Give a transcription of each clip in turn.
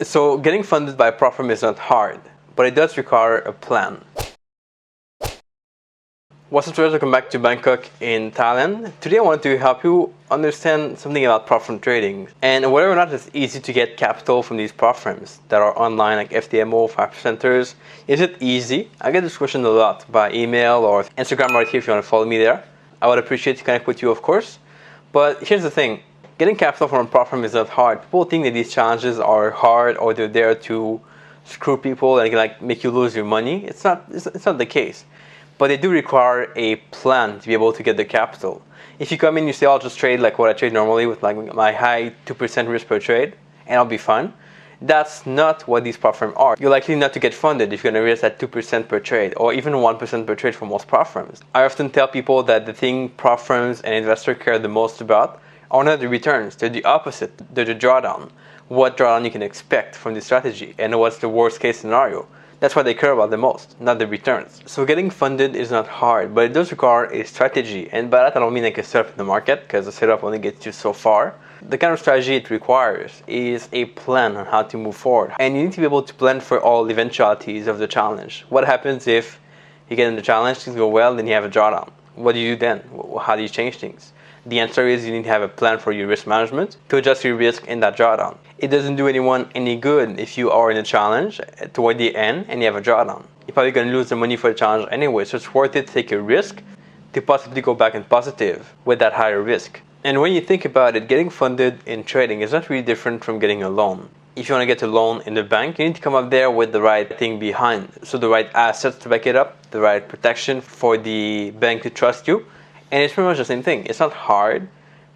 So getting funded by a prop firm is not hard, but it does require a plan. What's up, traders? Welcome back to Bangkok in Thailand. Today I wanted to help you understand something about prop firm trading and whether or not it's easy to get capital from these prop firms that are online, like FTMO, 5%ers. Is it easy? I get this question a lot by email or Instagram right here if you want to follow me there. I would appreciate to connect with you, of course. But here's the thing. Getting capital from a prop firm is not hard. People think that these challenges are hard or they're there to screw people and make you lose your money. It's not the case. But they do require a plan to be able to get the capital. If you come in and you say, I'll just trade like what I trade normally with like my high 2% risk per trade and I'll be fine, that's not what these prop firms are. You're likely not to get funded if you're going to risk at 2% per trade or even 1% per trade for most prop firms. I often tell people that the thing prop firms and investors care the most about are not the returns. They're the opposite. They're the drawdown. What drawdown you can expect from the strategy and what's the worst case scenario. That's what they care about the most, not the returns. So getting funded is not hard, but it does require a strategy. And by that I don't mean like a setup in the market, because the setup only gets you so far. The kind of strategy it requires is a plan on how to move forward. And you need to be able to plan for all eventualities of the challenge. What happens if you get in the challenge, things go well, then you have a drawdown? What do you do then? How do you change things? The answer is you need to have a plan for your risk management to adjust your risk in that drawdown. It doesn't do anyone any good if you are in a challenge toward the end and you have a drawdown. You're probably going to lose the money for the challenge anyway, so it's worth it to take a risk to possibly go back in positive with that higher risk. And when you think about it, getting funded in trading is not really different from getting a loan. If you want to get a loan in the bank, you need to come up there with the right thing behind. So the right assets to back it up, the right protection for the bank to trust you. And it's pretty much the same thing. It's not hard,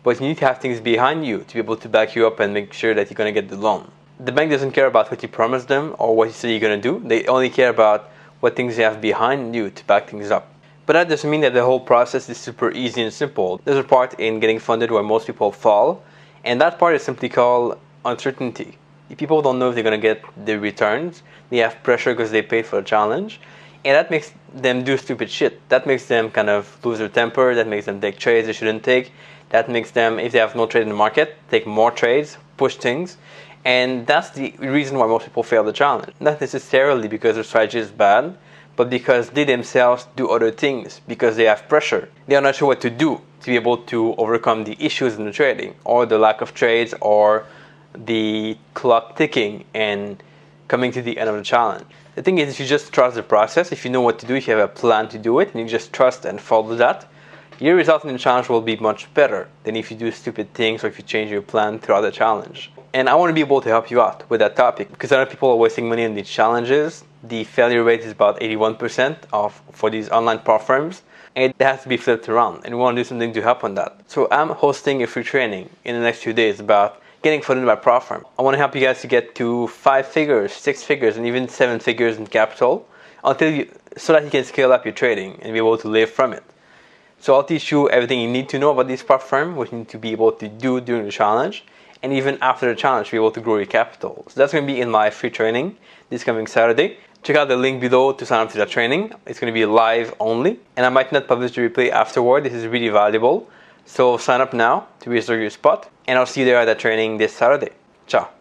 but you need to have things behind you to be able to back you up and make sure that you're going to get the loan. The bank doesn't care about what you promised them or what you say you're going to do. They only care about what things you have behind you to back things up. But that doesn't mean that the whole process is super easy and simple. There's a part in getting funded where most people fall, and that part is simply called uncertainty. If people don't know if they're going to get the returns, they have pressure because they paid for a challenge, and that makes them do stupid shit. That makes them kind of lose their temper, that makes them take trades they shouldn't take, that makes them, if they have no trade in the market, take more trades, push things, and that's the reason why most people fail the challenge. Not necessarily because their strategy is bad, but because they themselves do other things, because they have pressure. They are not sure what to do to be able to overcome the issues in the trading, or the lack of trades, or the clock ticking and coming to the end of the challenge. The thing is, if you just trust the process, if you know what to do, if you have a plan to do it, and you just trust and follow that, your result in the challenge will be much better than if you do stupid things or if you change your plan throughout the challenge. And I want to be able to help you out with that topic because I know people are wasting money on these challenges. The failure rate is about 81% for these online prop firms, and it has to be flipped around, and we want to do something to help on that. So I'm hosting a free training in the next few days about getting funded by prop firm. I want to help you guys to get to 5 figures, 6 figures, and even 7 figures in capital so that you can scale up your trading and be able to live from it. So I'll teach you everything you need to know about this prop firm, what you need to be able to do during the challenge, and even after the challenge, be able to grow your capital. So that's going to be in my free training this coming Saturday. Check out the link below to sign up to that training. It's going to be live only, and I might not publish the replay afterward. This is really valuable. So sign up now to reserve your spot, and I'll see you there at that training this Saturday. Ciao.